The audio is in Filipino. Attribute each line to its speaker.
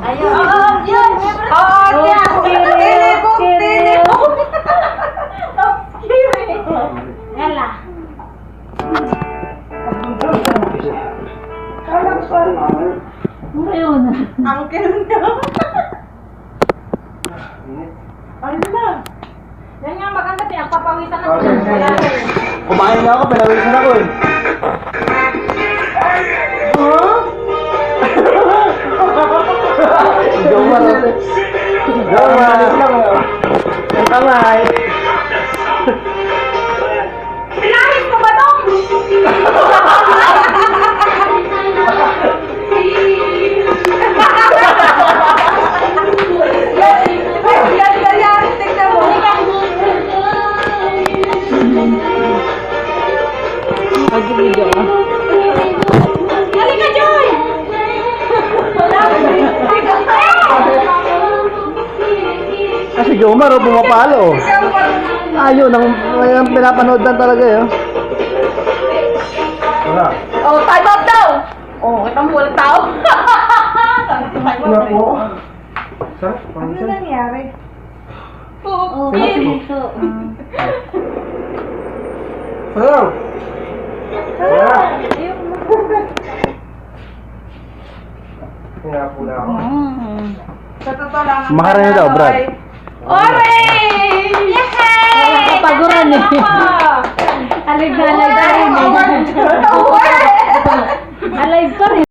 Speaker 1: Ayun. Oo, yun. Oo, yan. Yala. Ayun.
Speaker 2: Uncle na. Ano na?
Speaker 1: Yan nga maganda pinagpapawisan natin.
Speaker 3: Kumain na ako, pinawisan ako eh. Jomar. Jomar. Ang kamay.
Speaker 1: Pinahit mo ba dong?
Speaker 2: Yan. Tignan mo.
Speaker 1: Mag-video ah. Halika, Joy!
Speaker 3: Kasi Jomar, oh, pumapalo. Ayun, ang pinapanood lang talaga eh. Wala.
Speaker 2: Oh, time out daw! Oh, kita mo walang tao. Time out eh.
Speaker 3: Sarap,
Speaker 2: Ano nangyari?
Speaker 1: Oo,
Speaker 2: Pukin!
Speaker 3: Hello. Kaya pula ako.
Speaker 2: Sa totoo lang.
Speaker 3: Makarani daw, Brad.
Speaker 2: Oray! Yay!
Speaker 1: Kapaguran eh. Alive na rin eh.
Speaker 2: Award!
Speaker 1: Alive pa rin.